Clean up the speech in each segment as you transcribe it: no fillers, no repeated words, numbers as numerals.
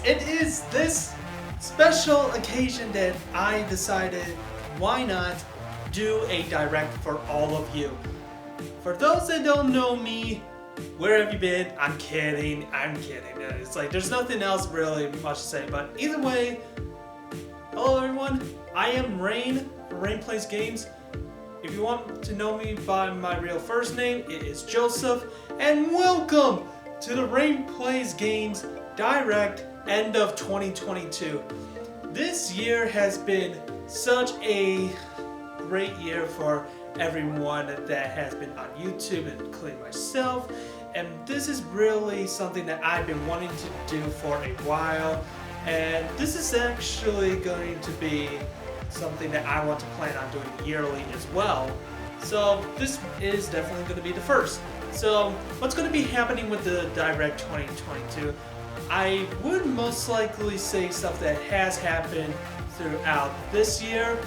it is this special occasion that I decided why not do a direct for all of you. For those that don't know me, where have you been? I'm kidding. It's like there's nothing else really much to say, but either way, hello everyone, I am Rain for Rain Plays Games. If you want to know me by my real first name, it is Joseph, and welcome to the Rain Plays Games Direct End of 2022. This year has been such a great year for everyone that has been on YouTube, including myself, and this is really something that I've been wanting to do for a while, and this is actually going to be something that I want to plan on doing yearly as well. So this is definitely going to be the first. So what's going to be happening with the Direct 2022? I would most likely say stuff that has happened throughout this year,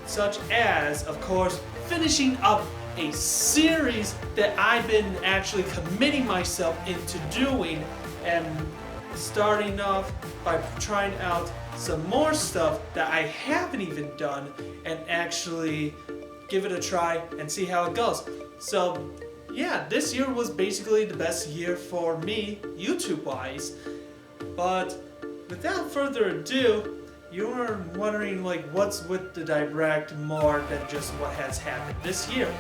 such as, of course, finishing up a series that I've been actually committing myself into doing, and starting off by trying out some more stuff that I haven't even done and actually give it a try and see how it goes. So yeah, this year was basically the best year for me YouTube wise, but without further ado, you're wondering like what's with the Direct more than just what has happened this year.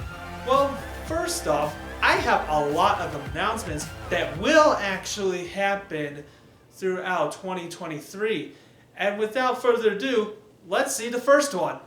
Well, first off, I have a lot of announcements that will actually happen throughout 2023. And without further ado, let's see the first one.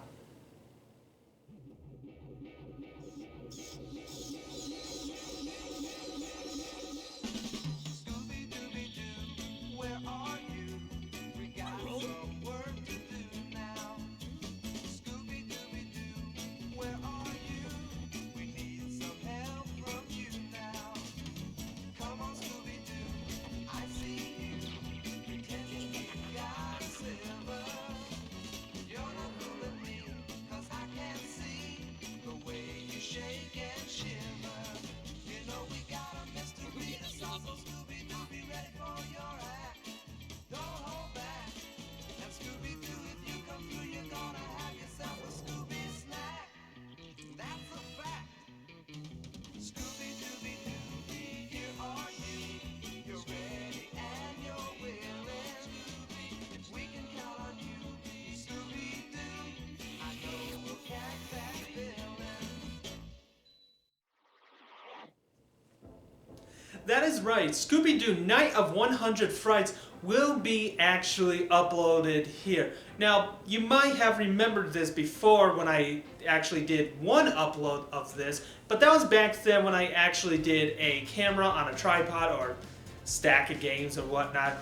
That is right, Scooby-Doo Night of 100 Frights will be actually uploaded here. Now, you might have remembered this before when I actually did one upload of this, but that was back then when I actually did a camera on a tripod or stack of games or whatnot,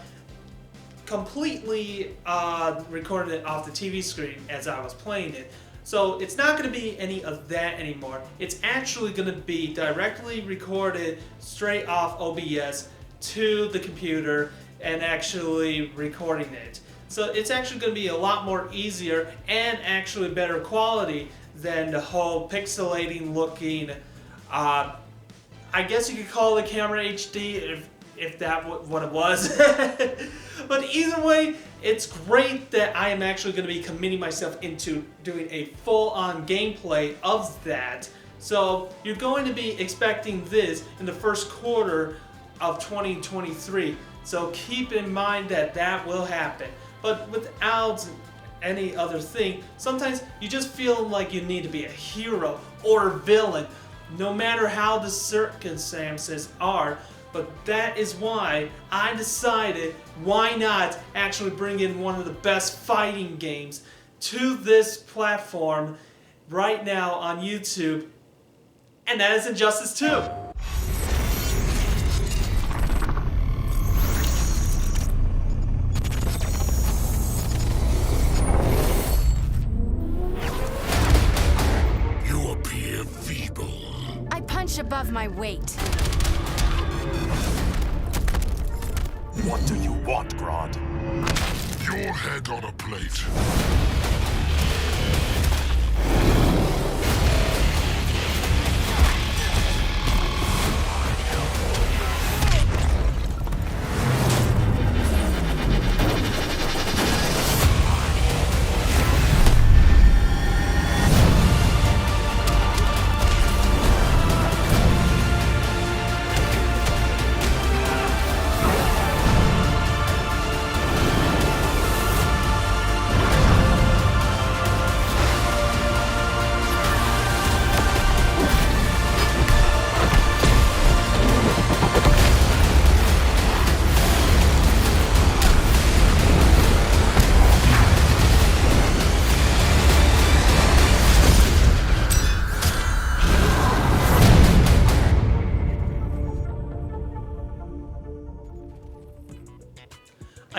completely recorded it off the TV screen as I was playing it. So it's not going to be any of that anymore. It's actually going to be directly recorded straight off OBS to the computer and actually recording it. So it's actually going to be a lot more easier and actually better quality than the whole pixelating looking, I guess you could call it camera HD if that what it was. But either way, it's great that I am actually going to be committing myself into doing a full-on gameplay of that. So you're going to be expecting this in the first quarter of 2023. So keep in mind that that will happen. But without any other thing, sometimes you just feel like you need to be a hero or a villain, no matter how the circumstances are. But that is why I decided why not actually bring in one of the best fighting games to this platform right now on YouTube, and that is Injustice 2. You appear feeble. I punch above my weight. What do you want, Grodd? Your head on a plate.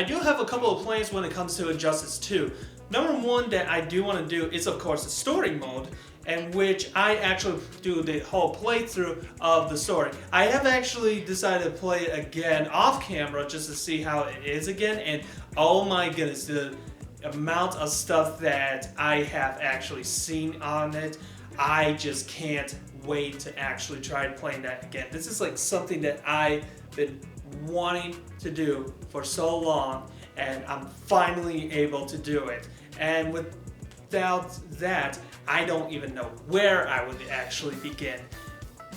do have a couple of plans when it comes to Injustice 2. Number one that I do want to do is of course the story mode, in which I actually do the whole playthrough of the story. I have actually decided to play it again off camera just to see how it is again, and oh my goodness, the amount of stuff that I have actually seen on it, I just can't wait to actually try playing that again. This is like something that I've been wanting to do for so long, and I'm finally able to do it. And without that, I don't even know where I would actually begin.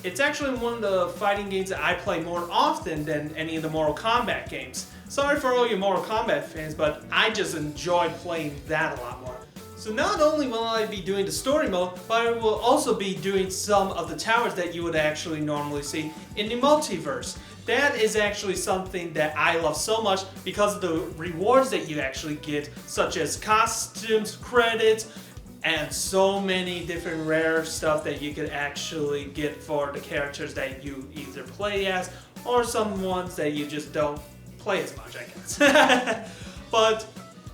It's actually one of the fighting games that I play more often than any of the Mortal Kombat games. Sorry for all you Mortal Kombat fans, but I just enjoy playing that a lot more. So not only will I be doing the story mode, but I will also be doing some of the towers that you would actually normally see in the multiverse. That is actually something that I love so much because of the rewards that you actually get, such as costumes, credits, and so many different rare stuff that you could actually get for the characters that you either play as or some ones that you just don't play as much, I guess. But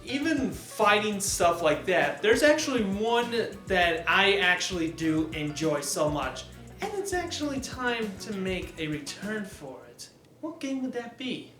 even fighting stuff like that, there's actually one that I actually do enjoy so much, and it's actually time to make a return for it. What game would that be?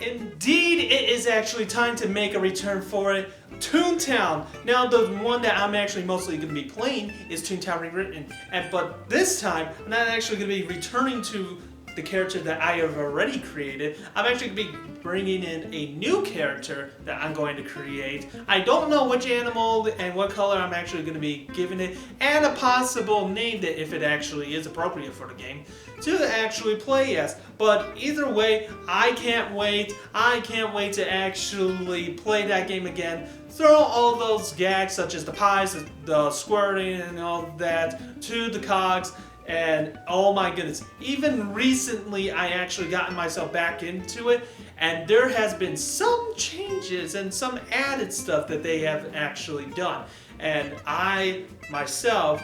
Indeed, it is actually time to make a return for it. Toontown. Now, the one that I'm actually mostly going to be playing is Toontown Rewritten, but this time I'm not actually going to be returning to the character that I have already created. I'm actually going to be bringing in a new character that I'm going to create. I don't know which animal and what color I'm actually going to be giving it, and a possible name that if it actually is appropriate for the game to actually play as. But either way, I can't wait. I can't wait to actually play that game again. Throw all those gags such as the pies, the squirting and all that to the cogs. And oh my goodness, even recently I actually gotten myself back into it, and there has been some changes and some added stuff that they have actually done. And I myself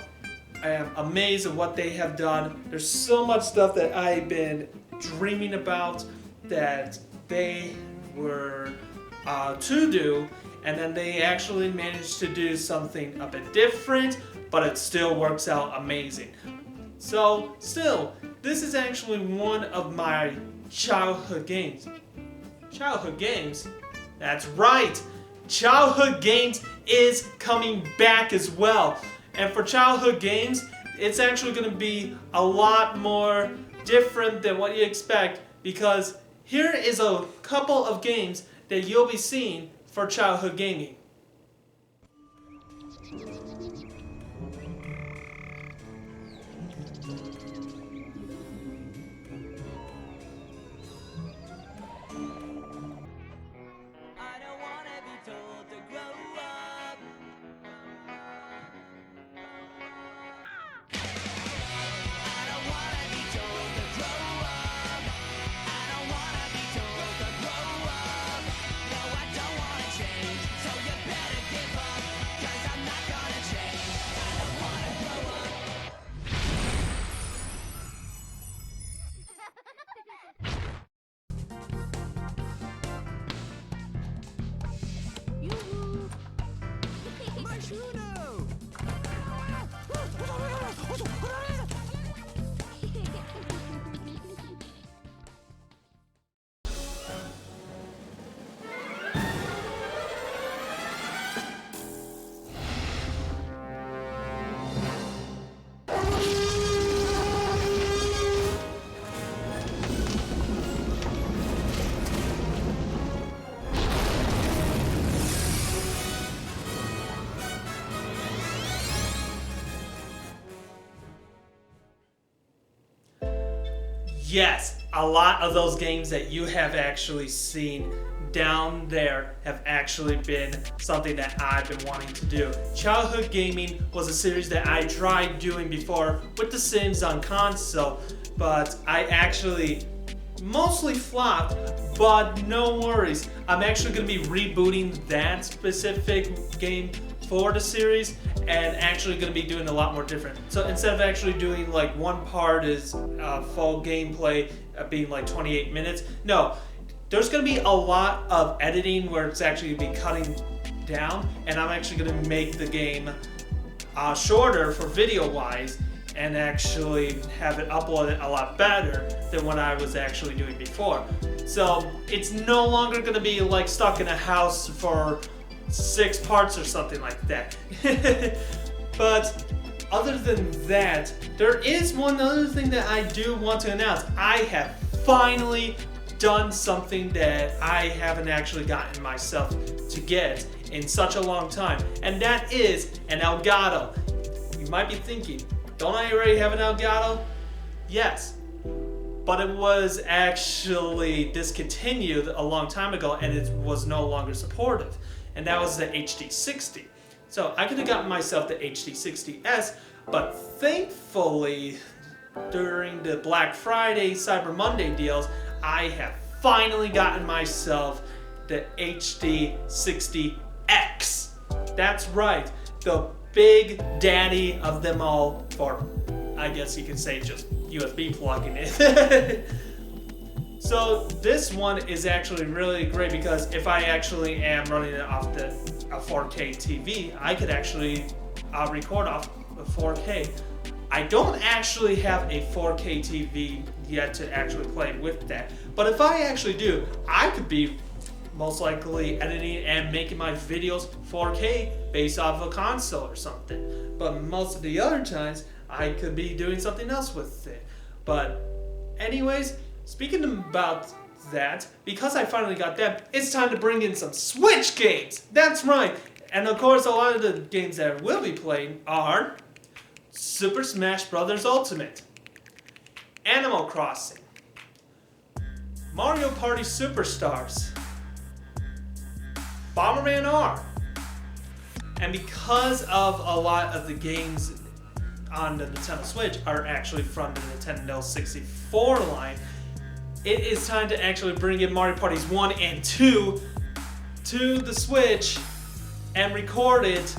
am amazed at what they have done. There's so much stuff that I've been dreaming about that they were to do, and then they actually managed to do something a bit different, but it still works out amazing. So, still, this is actually one of my childhood games. Childhood games? That's right! Childhood games is coming back as well. And for childhood games, it's actually going to be a lot more different than what you expect, because here is a couple of games that you'll be seeing for childhood gaming. yes, a lot of those games that you have actually seen down there have actually been something that I've been wanting to do. Childhood gaming was a series that I tried doing before with The Sims on console, but I actually mostly flopped, but no worries. I'm actually going to be rebooting that specific game for the series and actually going to be doing a lot more different. So instead of actually doing like one part is full gameplay being like 28 minutes, no, there's going to be a lot of editing where it's actually going to be cutting down, and I'm actually going to make the game shorter for video wise and actually have it uploaded a lot better than what I was actually doing before. So it's no longer going to be like stuck in a house for 6 parts or something like that. But other than that, there is one other thing that I do want to announce. I have finally done something that I haven't actually gotten myself to get in such a long time, and that is an Elgato. You might be thinking, don't I already have an Elgato? Yes, but it was actually discontinued a long time ago and it was no longer supportive, and that was the HD60. So I could have gotten myself the HD60S, but thankfully during the Black Friday, Cyber Monday deals, I have finally gotten myself the HD60X. That's right, the big daddy of them all, for I guess you could say just USB plugging in. So this one is actually really great because if I actually am running it off a 4K TV, I could actually record off a 4K. I don't actually have a 4K TV yet to actually play with that, but if I actually do, I could be most likely editing and making my videos 4K based off a console or something. But most of the other times, I could be doing something else with it. But anyways, speaking about that, because I finally got that, it's time to bring in some Switch games. That's right. And of course, a lot of the games that we'll be playing are Super Smash Bros. Ultimate, Animal Crossing, Mario Party Superstars, Bomberman R. And because of a lot of the games on the Nintendo Switch are actually from the Nintendo 64 line, it is time to actually bring in Mario Parties 1 and 2 to the Switch and record it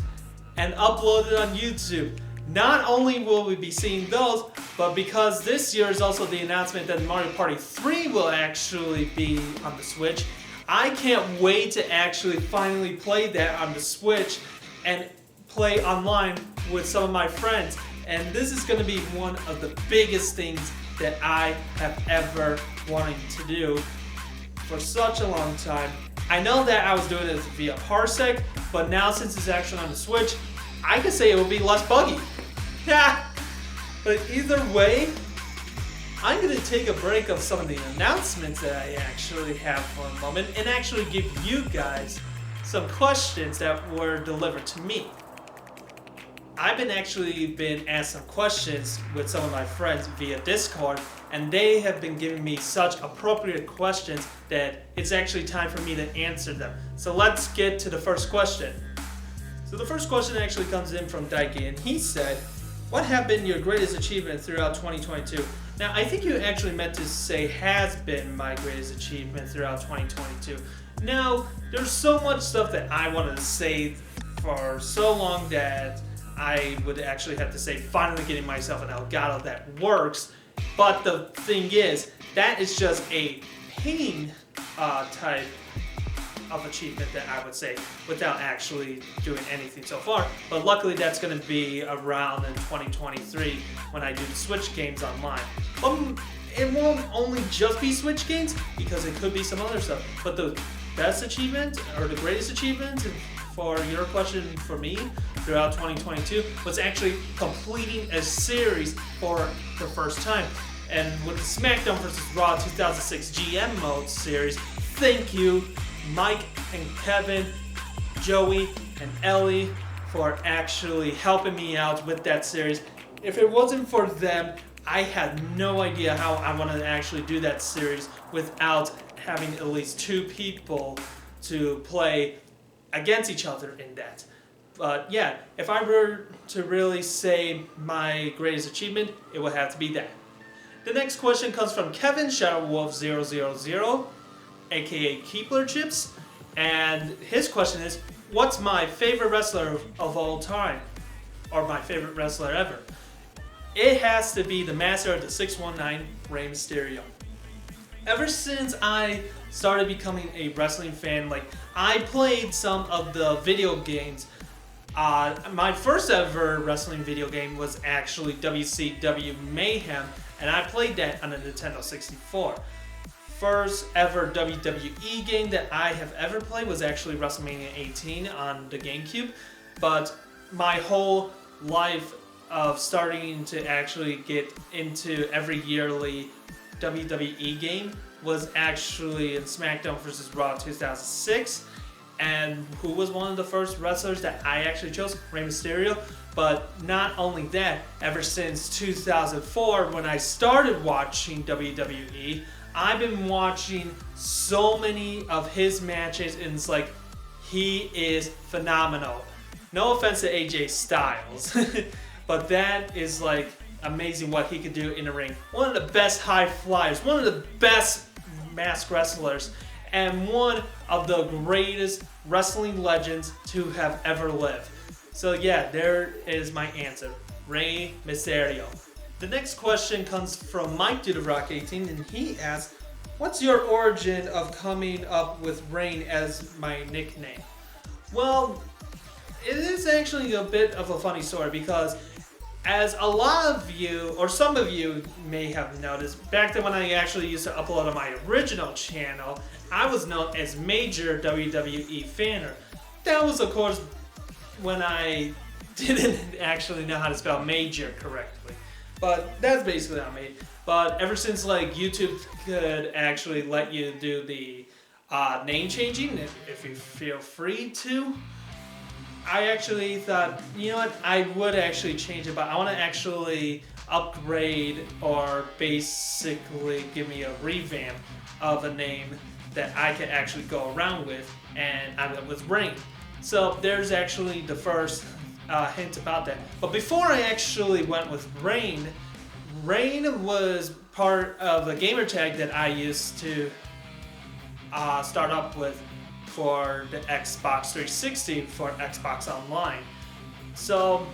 and upload it on YouTube. Not only will we be seeing those, but because this year is also the announcement that Mario Party 3 will actually be on the Switch, I can't wait to actually finally play that on the Switch and play online with some of my friends. And this is going to be one of the biggest things that I have ever wanted to do for such a long time. I know that I was doing it via Parsec, but now since it's actually on the Switch, I could say it will be less buggy. Yeah. But either way, I'm going to take a break of some of the announcements that I actually have for a moment and actually give you guys some questions that were delivered to me. I've been asked some questions with some of my friends via Discord, and they have been giving me such appropriate questions that it's actually time for me to answer them. So let's get to the first question. So the first question actually comes in from Daiki, and he said, what have been your greatest achievement throughout 2022? Now, I think you actually meant to say has been my greatest achievement throughout 2022. Now, there's so much stuff that I wanted to say for so long that I would actually have to say finally getting myself an Elgato that works. But the thing is, that is just a pain type of achievement that I would say without actually doing anything so far. But luckily that's going to be around in 2023 when I do the Switch games online. It won't only just be Switch games because it could be some other stuff. But the best achievement or the greatest achievement for your question for me throughout 2022 was actually completing a series for the first time. And with the SmackDown vs. Raw 2006 GM mode series, thank you Mike and Kevin, Joey and Ellie for actually helping me out with that series. If it wasn't for them, I had no idea how I wanted to actually do that series without having at least 2 people to play against each other in that. But yeah, if I were to really say my greatest achievement, it would have to be that. The next question comes from Kevin ShadowWolf000, aka Keepler Chips, and his question is, what's my favorite wrestler of all time? Or my favorite wrestler ever? It has to be the master of the 619, Rey Mysterio. Ever since I started becoming a wrestling fan, like I played some of the video games. My first ever wrestling video game was actually WCW Mayhem, and I played that on the Nintendo 64. First ever WWE game that I have ever played was actually WrestleMania 18 on the GameCube, but my whole life of starting to actually get into every yearly WWE game was actually in SmackDown vs. Raw 2006. And who was one of the first wrestlers that I actually chose? Rey Mysterio. But not only that, ever since 2004 when I started watching WWE, I've been watching so many of his matches, and it's like, he is phenomenal. No offense to AJ Styles, but that is like amazing what he could do in the ring. One of the best high flyers, one of the best masked wrestlers, and one of the greatest wrestling legends to have ever lived. So yeah, there is my answer. Rey Mysterio. The next question comes from Mike Rock18, and he asks, what's your origin of coming up with Rain as my nickname? Well, it is actually a bit of a funny story because as a lot of you, or some of you may have noticed, back then when I actually used to upload on my original channel, I was known as Major WWE Fanner. That was, of course, when I didn't actually know how to spell major correctly. But that's basically how I made. But ever since like YouTube could actually let you do the name changing, if you feel free to, I actually thought, you know what, I would actually change it, but I want to actually upgrade or basically give me a revamp of a name that I could actually go around with, and I went with Rain. So there's actually the first hint about that. But before I actually went with Rain, Rain was part of a gamer tag that I used to start up with for the Xbox 360 for Xbox Online. So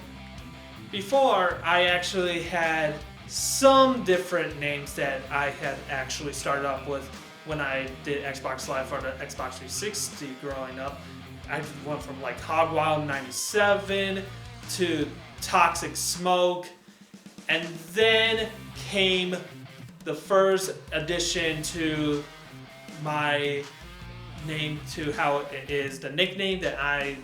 before, I actually had some different names that I had actually started up with when I did Xbox Live for the Xbox 360 growing up. I went from like Hogwild 97 to Toxic Smoke, and then came the first addition to my name to how it is the nickname that I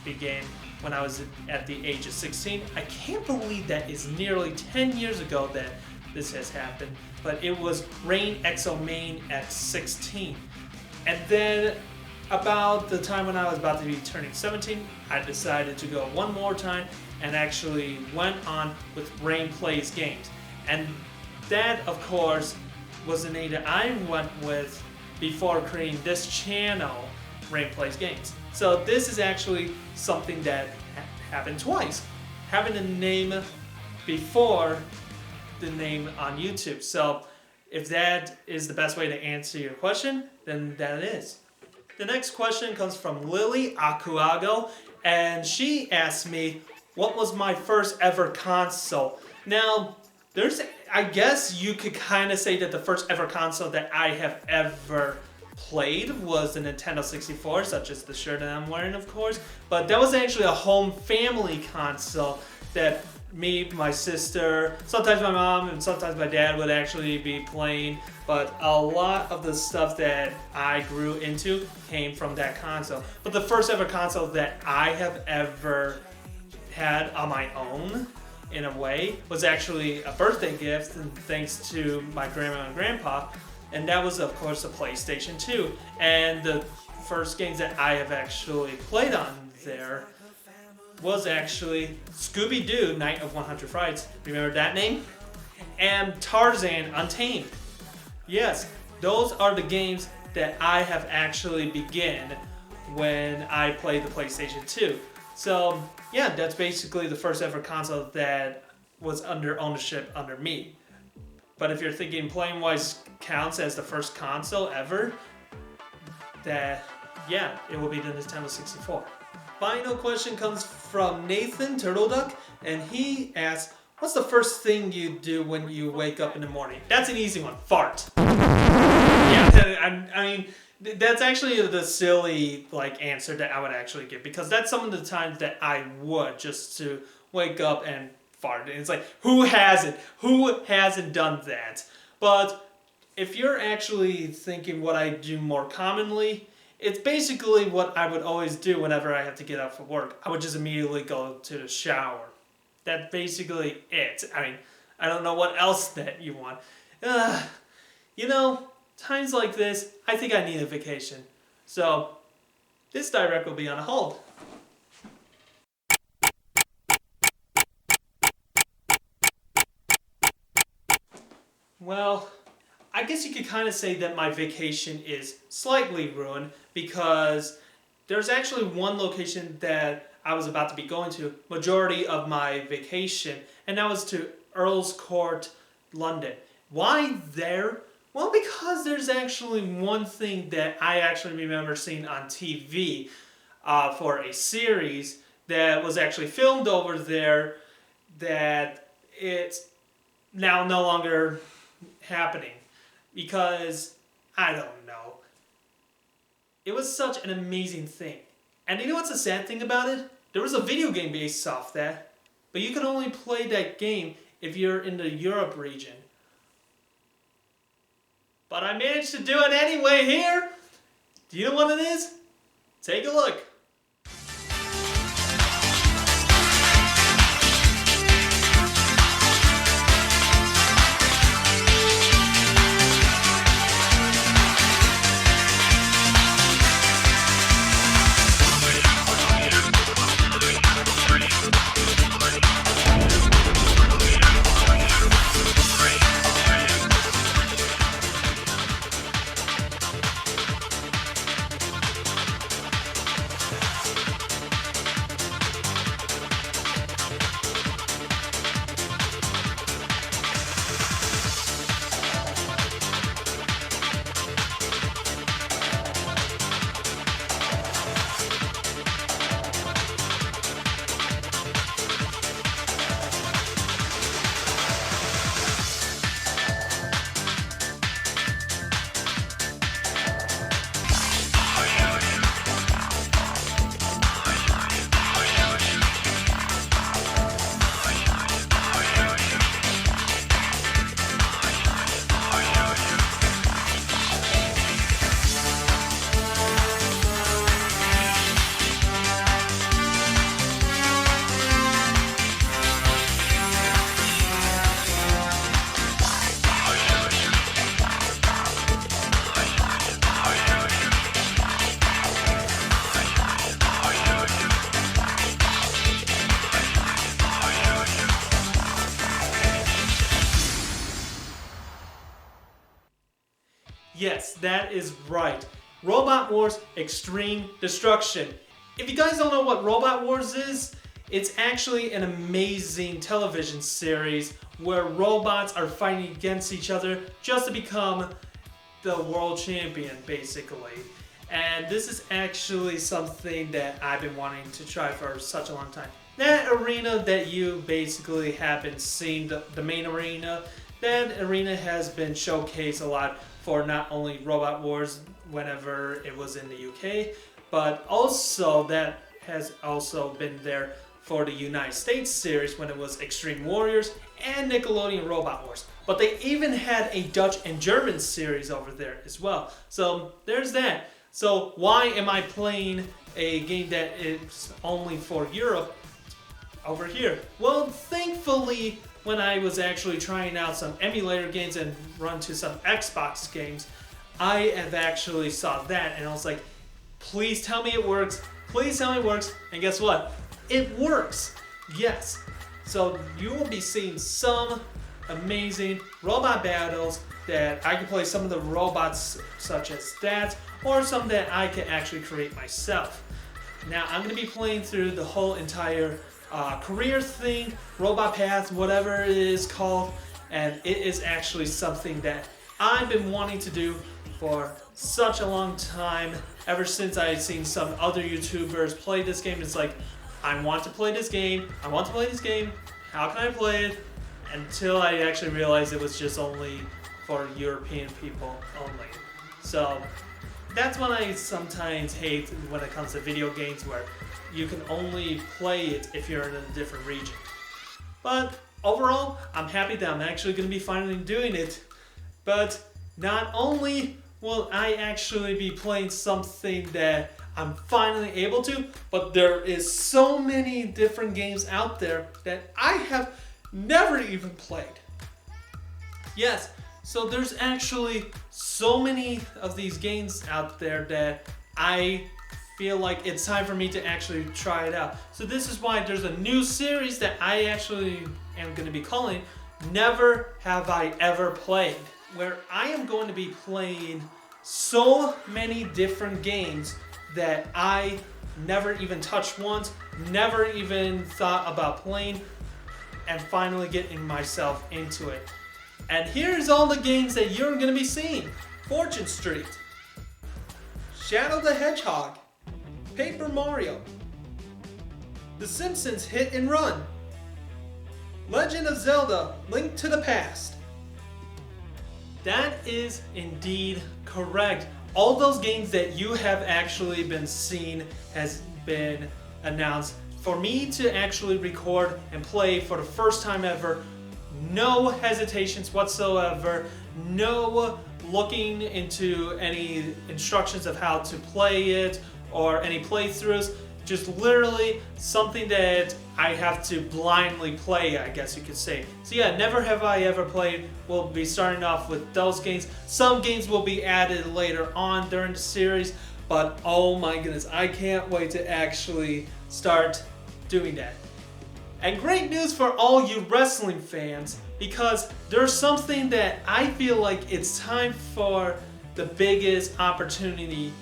began when I was at the age of 16. I can't believe that is nearly 10 years ago that this has happened, but it was Rain Exomain at 16. And then about the time when I was about to be turning 17, I decided to go one more time and actually went on with RAINPlaysGames. And that, of course, was the name that I went with before creating this channel, RAINPlaysGames. So this is actually something that happened twice. Having a name before the name on YouTube. So if that is the best way to answer your question, then that is. The next question comes from Lily Akuago, and she asked me, what was my first ever console? Now, I guess you could kind of say that the first ever console that I have ever played was the Nintendo 64, such as the shirt that I'm wearing, of course. But that was actually a home family console that me, my sister, sometimes my mom, and sometimes my dad would actually be playing. But a lot of the stuff that I grew into came from that console. But the first ever console that I have ever had on my own, in a way, was actually a birthday gift, and thanks to my grandma and grandpa, and that was, of course, a PlayStation 2. And the first games that I have actually played on there was actually Scooby-Doo Night of 100 Frights. Remember that name? and Tarzan Untamed. Yes, those are the games that I have actually begun when I played the PlayStation 2. So yeah, that's basically the first ever console that was under ownership under me. But if you're thinking Playing-Wise counts as the first console ever, that yeah, it will be the Nintendo 64. Final question comes from Nathan Turtleduck, and he asks, what's the first thing you do when you wake up in the morning? That's an easy one. Fart. Yeah, I mean, that's actually the silly answer that I would actually give, because that's some of the times that I would just to wake up and fart. And it's like, who hasn't? Who hasn't done that? But if you're actually thinking what I do more commonly, it's basically what I would always do whenever I have to get up for work. I would just immediately go to the shower. That's basically it. I mean, I don't know what else that you want. You know, times like this, I think I need a vacation. So, this direct will be on hold. Well, I guess you could kind of say that my vacation is slightly ruined, because there's actually one location that I was about to be going to majority of my vacation, and that was to Earl's Court, London. Why there? Well, because there's actually one thing that I actually remember seeing on TV for a series that was actually filmed over there, that it's now no longer happening. Because, I don't know, it was such an amazing thing. And you know what's the sad thing about it? There was a video game based off that, but you can only play that game if you're in the Europe region. But I managed to do it anyway here. Do you know what it is? Take a look. Yes, that is right. Robot Wars Extreme Destruction. If you guys don't know what Robot Wars is, it's actually an amazing television series where robots are fighting against each other just to become the world champion, basically. And this is actually something that I've been wanting to try for such a long time. That arena that you basically have been seeing, the main arena, that arena has been showcased a lot for not only Robot Wars whenever it was in the UK, but also that has also been there for the United States series when it was Extreme Warriors and Nickelodeon Robot Wars. But they even had a Dutch and German series over there as well. So there's that. So why am I playing a game that is only for Europe over here? Well, thankfully, when I was actually trying out some emulator games and run to some Xbox games, I have actually saw that and I was like, please tell me it works. Please tell me it works. And guess what? It works. Yes. So you will be seeing some amazing robot battles that I can play some of the robots such as that, or some that I can actually create myself. Now I'm going to be playing through the whole entire career thing, robot path, whatever it is called, and it is actually something that I've been wanting to do for such a long time, ever since I had seen some other YouTubers play this game. It's like, I want to play this game, I want to play this game, how can I play it? Until I actually realized it was just only for European people only. So that's what I sometimes hate when it comes to video games, where you can only play it if you're in a different region. But overall, I'm happy that I'm actually going to be finally doing it. But not only will I actually be playing something that I'm finally able to, but there is so many different games out there that I have never even played. Yes, so there's actually so many of these games out there that I feel like it's time for me to actually try it out. So this is why there's a new series that I actually am going to be calling Never Have I Ever Played, where I am going to be playing so many different games that I never even touched once, never even thought about playing, and finally getting myself into it. And here's all the games that you're going to be seeing: Fortune Street, Shadow the Hedgehog, Paper Mario, The Simpsons Hit and Run, Legend of Zelda: Link to the Past. That is indeed correct. All those games that you have actually been seeing has been announced for me to actually record and play for the first time ever. No hesitations whatsoever, no looking into any instructions of how to play it or any playthroughs. Just literally something that I have to blindly play, I guess you could say. So yeah, Never Have I Ever Played. We'll be starting off with those games. Some games will be added later on during the series, but oh my goodness, I can't wait to actually start doing that. And great news for all you wrestling fans, because there's something that I feel like it's time for the biggest opportunity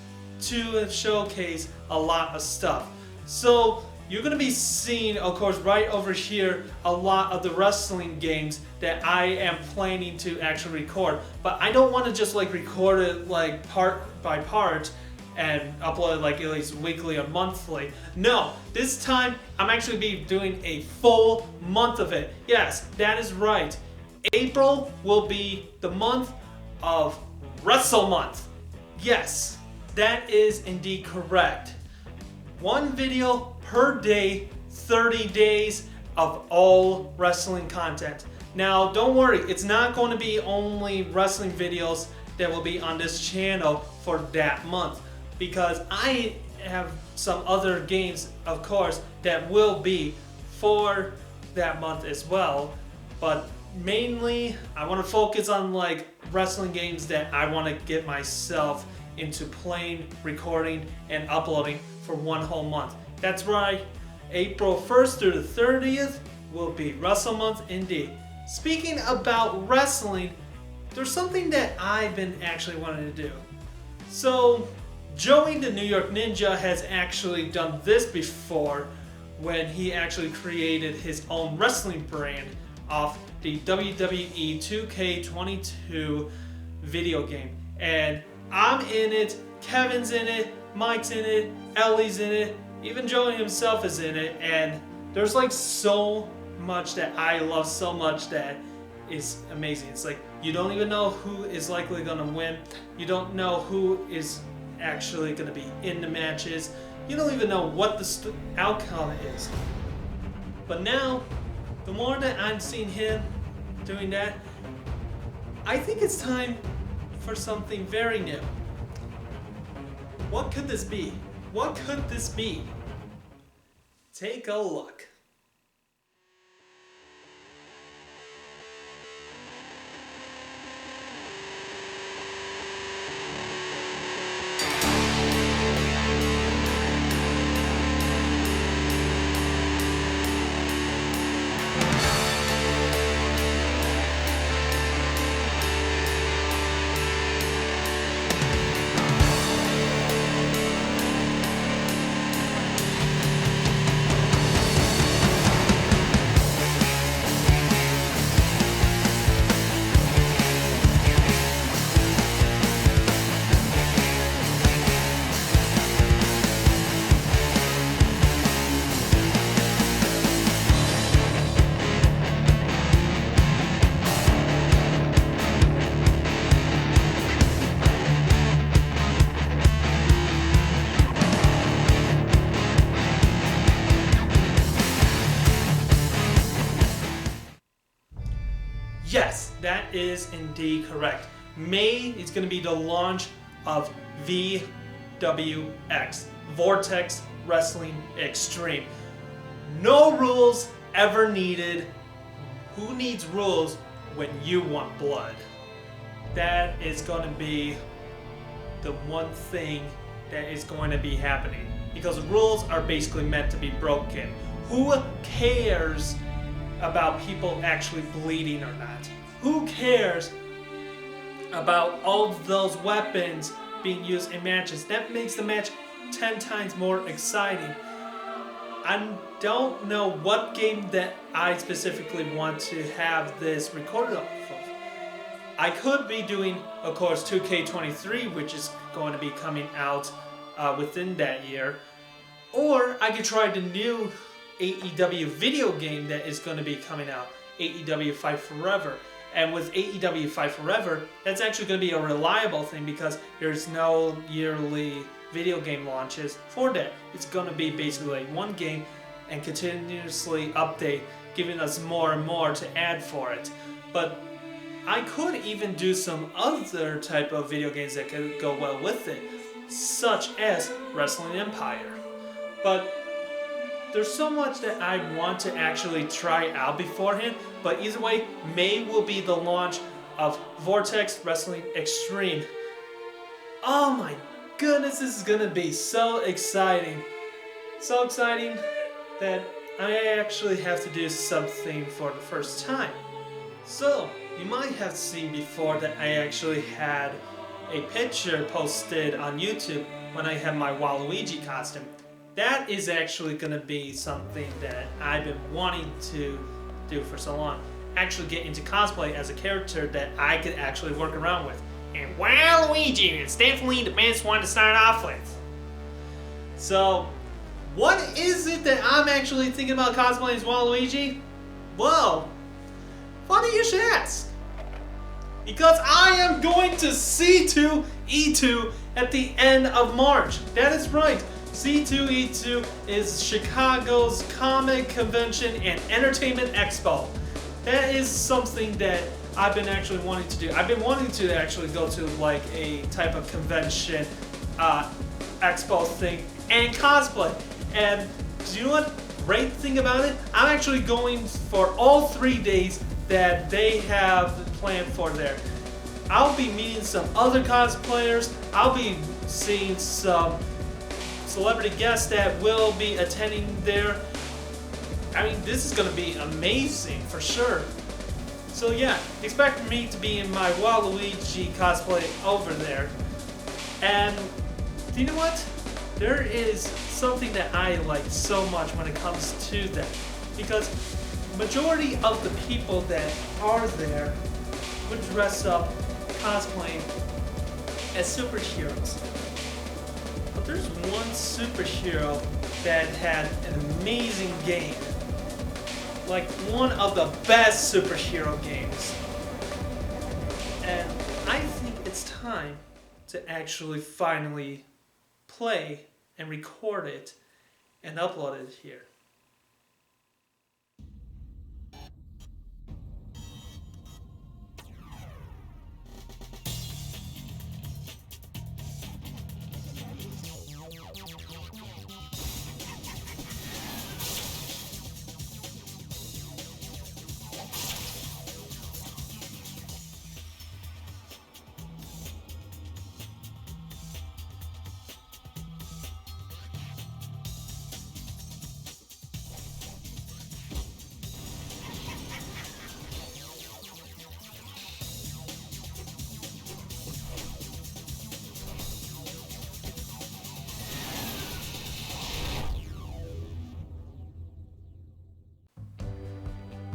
to showcase a lot of stuff. So you're going to be seeing, of course, right over here, a lot of the wrestling games that I am planning to actually record. But I don't want to just like record it like part by part and upload it like at least weekly or monthly. No, this time I'm actually be doing a full month of it. Yes, that is right. April will be the month of Wrestle Month. Yes, that is indeed correct. One video per day, 30 days of all wrestling content. Now, don't worry, it's not going to be only wrestling videos that will be on this channel for that month, because I have some other games, of course, that will be for that month as well. But mainly, I want to focus on like wrestling games that I want to get myself into playing, recording, and uploading for one whole month. That's right, April 1st through the 30th will be Wrestle Month indeed. Speaking about wrestling, there's something that I've been actually wanting to do. So, Joey the New York Ninja has actually done this before when he actually created his own wrestling brand off the WWE 2K22 video game. And I'm in it, Kevin's in it, Mike's in it, Ellie's in it, even Joey himself is in it, and there's like so much that I love so much that is amazing. It's like you don't even know who is likely gonna win. You don't know who is actually gonna be in the matches. You don't even know what the outcome is. But now, the more that I'm seeing him doing that, I think it's time for something very new. What could this be? What could this be? Take a look. is indeed correct. May is going to be the launch of VWX, Vortex Wrestling Extreme. No rules ever needed. Who needs rules when you want blood? That is going to be the one thing that is going to be happening, because rules are basically meant to be broken. Who cares about people actually bleeding or not? Who cares about all those weapons being used in matches? That makes the match 10 times more exciting. I don't know what game that I specifically want to have this recorded off of. I could be doing, of course, 2K23, which is going to be coming out within that year. Or I could try the new AEW video game that is going to be coming out, AEW Fight Forever. And with AEW Fight Forever, that's actually going to be a reliable thing because there's no yearly video game launches for that. It's going to be basically like one game and continuously update, giving us more and more to add for it. But I could even do some other type of video games that could go well with it, such as Wrestling Empire. But there's so much that I want to actually try out beforehand, but either way, May will be the launch of Vortex Wrestling Extreme. Oh my goodness, this is gonna be so exciting. So exciting that I actually have to do something for the first time. So, you might have seen before that I actually had a picture posted on YouTube when I had my Waluigi costume. That is actually going to be something that I've been wanting to do for so long. Actually get into cosplay as a character that I could actually work around with. And Waluigi is definitely the best one to start off with. So, what is it that I'm actually thinking about cosplaying as Waluigi? Well, funny you should ask. Because I am going to C2E2 at the end of March. That is right. C2E2 is Chicago's Comic Convention and Entertainment Expo. That is something that I've been actually wanting to do. I've been wanting to actually go to like a type of convention, expo thing, and cosplay. And do you know what? Great thing about it? I'm actually going for all 3 days that they have planned for there. I'll be meeting some other cosplayers. I'll be seeing some celebrity guests that will be attending there. I mean, this is gonna be amazing for sure. So yeah, expect me to be in my Waluigi cosplay over there. And do you know what? There is something that I like so much when it comes to that, because majority of the people that are there would dress up cosplaying as superheroes. But there's one superhero that had an amazing game, like one of the best superhero games. And I think it's time to actually finally play and record it and upload it here.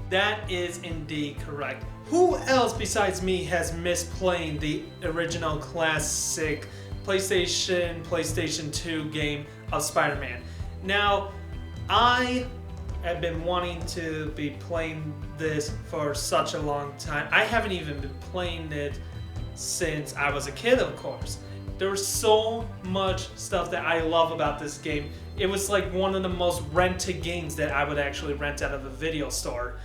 That is indeed correct. Who else besides me has missed playing the original classic PlayStation 2 game of Spider-Man? Now, I have been wanting to be playing this for such a long time. I haven't even been playing it since I was a kid, of course. There was so much stuff that I love about this game. It was like one of the most rented games that I would actually rent out of a video store.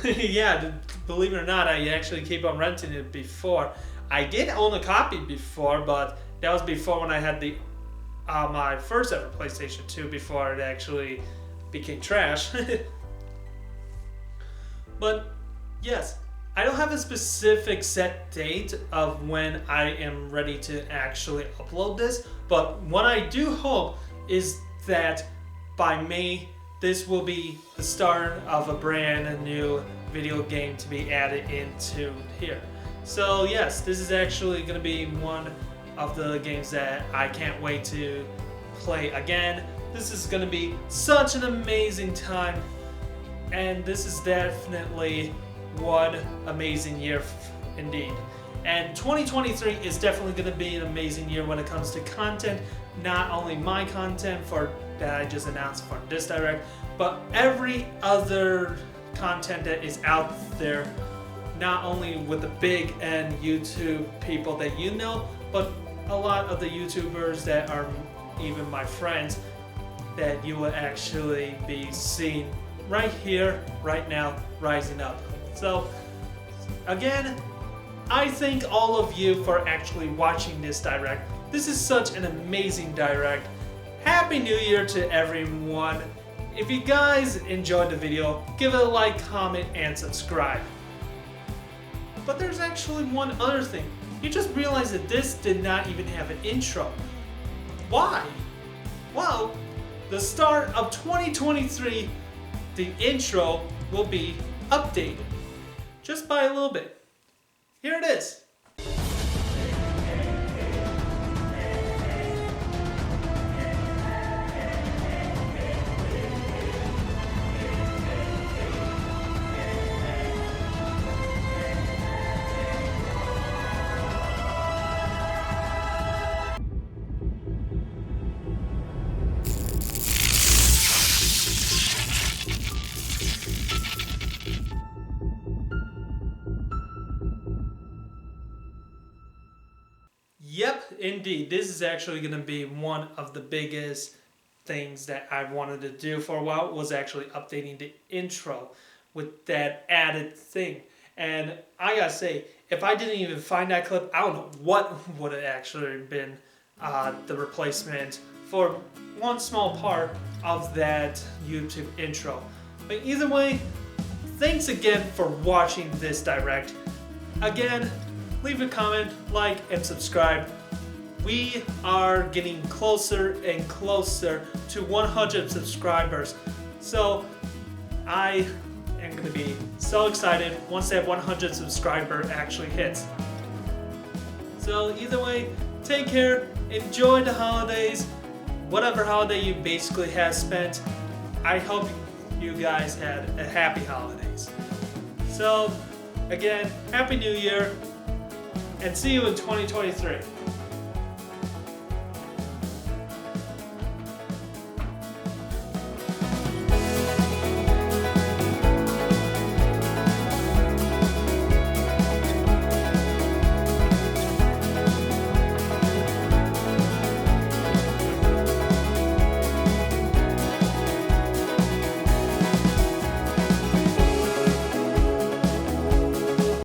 Yeah, believe it or not, I actually keep on renting it before. I did own a copy before, but that was before when I had the my first ever PlayStation 2 before it actually became trash. But yes, I don't have a specific set date of when I am ready to actually upload this, but what I do hope is that by May, this will be the start of a brand new video game to be added into here. So yes, this is actually going to be one of the games that I can't wait to play again. This is going to be such an amazing time, and this is definitely one amazing year indeed. And 2023 is definitely going to be an amazing year when it comes to content. Not only my content for that I just announced for this direct, but every other content that is out there, not only with the big and YouTube people that you know, but a lot of the YouTubers that are even my friends that you will actually be seeing right here, right now, rising up. So again, I thank all of you for actually watching this direct. This is such an amazing direct. Happy New Year to everyone. If you guys enjoyed the video, give it a like, comment, and subscribe. But there's actually one other thing. You just realized that this did not even have an intro. Why? Well, the start of 2023, the intro will be updated. Just by a little bit. Here it is. Yep, indeed. This is actually going to be one of the biggest things that I wanted to do for a while, was actually updating the intro with that added thing. And I gotta say, if I didn't even find that clip, I don't know what would have actually been the replacement for one small part of that YouTube intro. But either way, thanks again for watching this direct. Again, leave a comment, like, and subscribe. We are getting closer and closer to 100 subscribers. So I am going to be so excited once that 100 subscriber actually hits. So either way, take care, enjoy the holidays, whatever holiday you basically have spent. I hope you guys had a happy holidays. So again, Happy New Year, and see you in 2023.